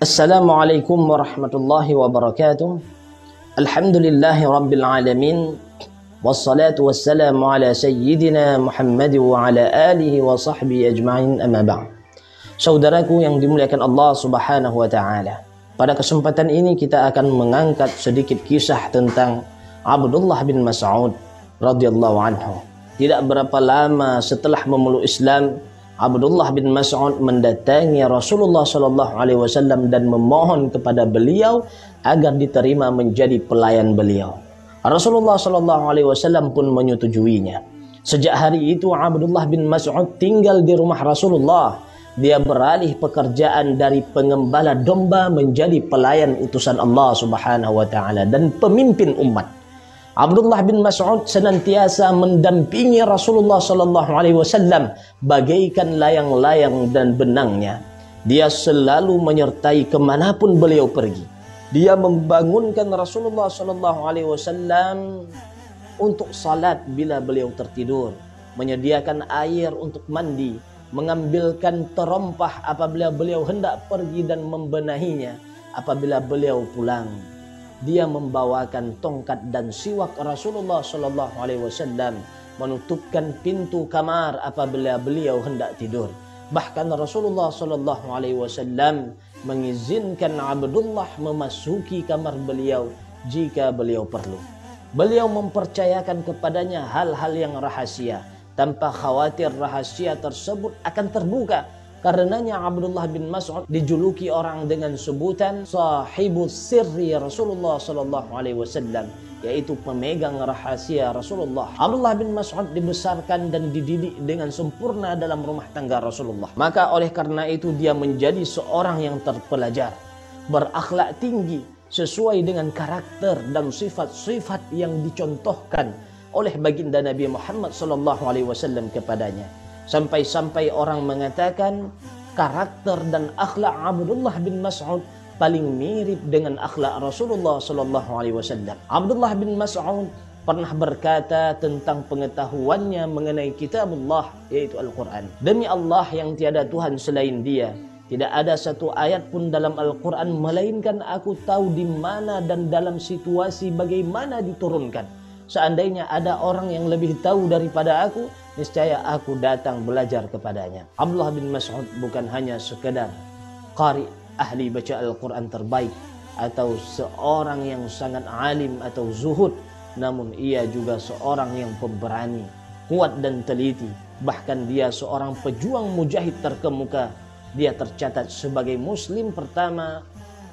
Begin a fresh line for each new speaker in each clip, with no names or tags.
Assalamualaikum warahmatullahi wabarakatuh. Alhamdulillahi rabbil alamin. Wassalatu wassalamu ala sayyidina Muhammad wa ala alihi wa sahbihi ajma'in, amma ba'd. Saudaraku yang dimuliakan Allah subhanahu wa ta'ala, pada kesempatan ini kita akan mengangkat sedikit kisah tentang Abdullah bin Mas'ud radhiyallahu anhu. Tidak berapa lama setelah memeluk Islam, Abdullah bin Mas'ud mendatangi Rasulullah sallallahu alaihi wasallam dan memohon kepada beliau agar diterima menjadi pelayan beliau. Rasulullah sallallahu alaihi wasallam pun menyetujuinya. Sejak hari itu Abdullah bin Mas'ud tinggal di rumah Rasulullah. Dia beralih pekerjaan dari pengembala domba menjadi pelayan utusan Allah subhanahu wa ta'ala dan pemimpin umat. Abdullah bin Mas'ud senantiasa mendampingi Rasulullah sallallahu alaihi wasallam bagaikan layang-layang dan benangnya. Dia selalu menyertai kemanapun beliau pergi. Dia membangunkan Rasulullah sallallahu alaihi wasallam untuk salat bila beliau tertidur, menyediakan air untuk mandi, mengambilkan terompah apabila beliau hendak pergi dan membenahinya apabila beliau pulang. Dia membawakan tongkat dan siwak Rasulullah sallallahu alaihi wasallam, menutupkan pintu kamar apabila beliau hendak tidur. Bahkan Rasulullah sallallahu alaihi wasallam mengizinkan Abdullah memasuki kamar beliau jika beliau perlu. Beliau mempercayakan kepadanya hal-hal yang rahasia tanpa khawatir rahasia tersebut akan terbuka. Karenanya Abdullah bin Mas'ud dijuluki orang dengan sebutan sahibus sirri Rasulullah sallallahu alaihi wasallam, yaitu pemegang rahasia Rasulullah. Abdullah bin Mas'ud dibesarkan dan dididik dengan sempurna dalam rumah tangga Rasulullah. Maka oleh karena itu dia menjadi seorang yang terpelajar, berakhlak tinggi sesuai dengan karakter dan sifat-sifat yang dicontohkan oleh baginda Nabi Muhammad sallallahu alaihi wasallam kepadanya. Sampai-sampai orang mengatakan karakter dan akhlak Abdullah bin Mas'ud paling mirip dengan akhlak Rasulullah sallallahu alaihi wasallam. Abdullah bin Mas'ud pernah berkata tentang pengetahuannya mengenai kitabullah, yaitu Al-Quran. Demi Allah yang tiada Tuhan selain Dia, tidak ada satu ayat pun dalam Al-Quran melainkan aku tahu di mana dan dalam situasi bagaimana diturunkan. Seandainya ada orang yang lebih tahu daripada aku, niscaya aku datang belajar kepadanya. Abdullah bin Mas'ud bukan hanya sekedar qari, ahli baca Al-Quran terbaik, atau seorang yang sangat alim atau zuhud, namun ia juga seorang yang pemberani, kuat dan teliti. Bahkan dia seorang pejuang mujahid terkemuka. Dia tercatat sebagai muslim pertama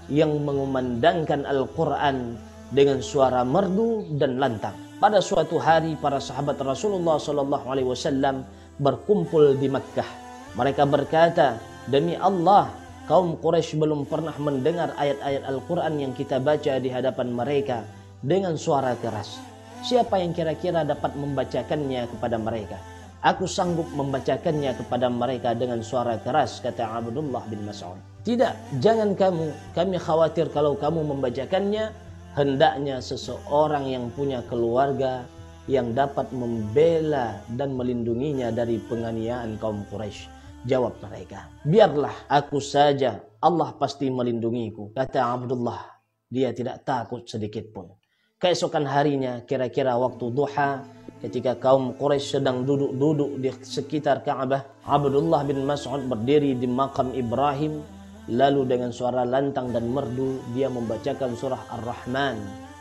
yang mengumandangkan Al-Quran dengan suara merdu dan lantang. Pada suatu hari para sahabat Rasulullah sallallahu alaihi wasallam berkumpul di Makkah. Mereka berkata, demi Allah, kaum Quraisy belum pernah mendengar ayat-ayat Al-Quran yang kita baca di hadapan mereka dengan suara keras. Siapa yang kira-kira dapat membacakannya kepada mereka? Aku sanggup membacakannya kepada mereka dengan suara keras, kata Abdullah bin Mas'ud. Tidak, jangan kamu. Kami khawatir kalau kamu membacakannya, hendaknya seseorang yang punya keluarga yang dapat membela dan melindunginya dari penganiayaan kaum Quraisy. Jawab mereka, biarlah aku saja, Allah pasti melindungiku, kata Abdullah. Dia tidak takut sedikit pun. Keesokan harinya, kira-kira waktu duha, ketika kaum Quraisy sedang duduk-duduk di sekitar Ka'bah, Abdullah bin Mas'ud berdiri di makam Ibrahim. Lalu dengan suara lantang dan merdu dia membacakan surah Ar-Rahman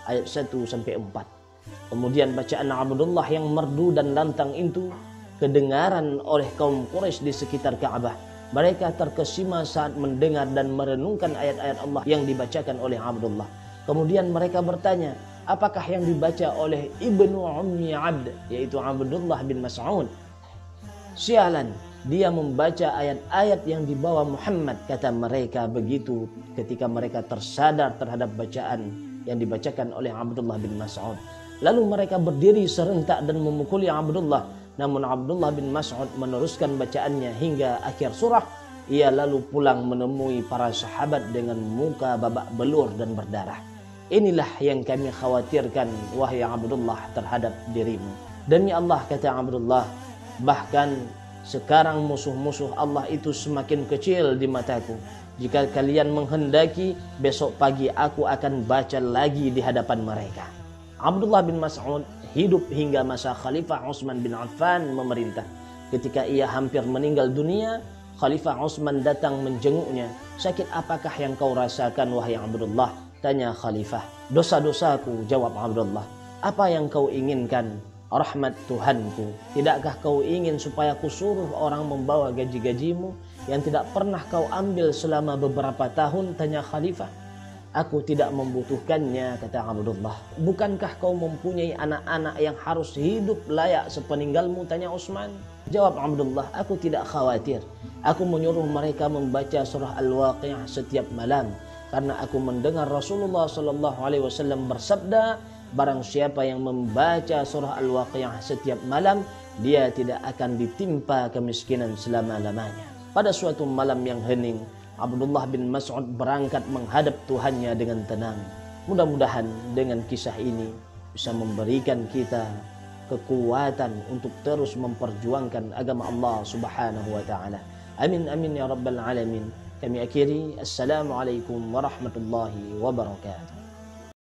ayat 1-4. Kemudian bacaan Abdullah yang merdu dan lantang itu kedengaran oleh kaum Quraisy di sekitar Ka'bah. Mereka terkesima saat mendengar dan merenungkan ayat-ayat Allah yang dibacakan oleh Abdullah. Kemudian mereka bertanya, apakah yang dibaca oleh Ibnu Ummi Abd, yaitu Abdullah bin Mas'ud? Sialan, dia membaca ayat-ayat yang dibawa Muhammad, kata mereka begitu ketika mereka tersadar terhadap bacaan yang dibacakan oleh Abdullah bin Mas'ud. Lalu mereka berdiri serentak dan memukuli Abdullah. Namun Abdullah bin Mas'ud meneruskan bacaannya hingga akhir surah. Ia lalu pulang menemui para sahabat dengan muka babak belur dan berdarah. Inilah yang kami khawatirkan, wahai Abdullah, terhadap dirimu. Demi Allah, kata Abdullah, bahkan sekarang musuh-musuh Allah itu semakin kecil di mataku. Jika kalian menghendaki, besok pagi aku akan baca lagi di hadapan mereka. Abdullah bin Mas'ud hidup hingga masa Khalifah Utsman bin Affan memerintah. Ketika ia hampir meninggal dunia, Khalifah Utsman datang menjenguknya. Sakit apakah yang kau rasakan wahai Abdullah? Tanya Khalifah. Dosa-dosaku, jawab Abdullah. Apa yang kau inginkan? Rahmat Tuhanku. Tidakkah kau ingin supaya ku suruh orang membawa gaji-gajimu yang tidak pernah kau ambil selama beberapa tahun? Tanya Khalifah. Aku tidak membutuhkannya, kata Abdullah. Bukankah kau mempunyai anak-anak yang harus hidup layak sepeninggalmu? Tanya Utsman. Jawab Abdullah, aku tidak khawatir. Aku menyuruh mereka membaca surah Al-Waqiah setiap malam, karena aku mendengar Rasulullah SAW bersabda, barang siapa yang membaca surah Al-Waqiah setiap malam, dia tidak akan ditimpa kemiskinan selama-lamanya. Pada suatu malam yang hening, Abdullah bin Mas'ud berangkat menghadap Tuhannya dengan tenang. Mudah-mudahan dengan kisah ini bisa memberikan kita kekuatan untuk terus memperjuangkan agama Allah Subhanahu wa taala. Amin amin ya rabbal alamin. Kami akhiri, assalamualaikum warahmatullahi wabarakatuh.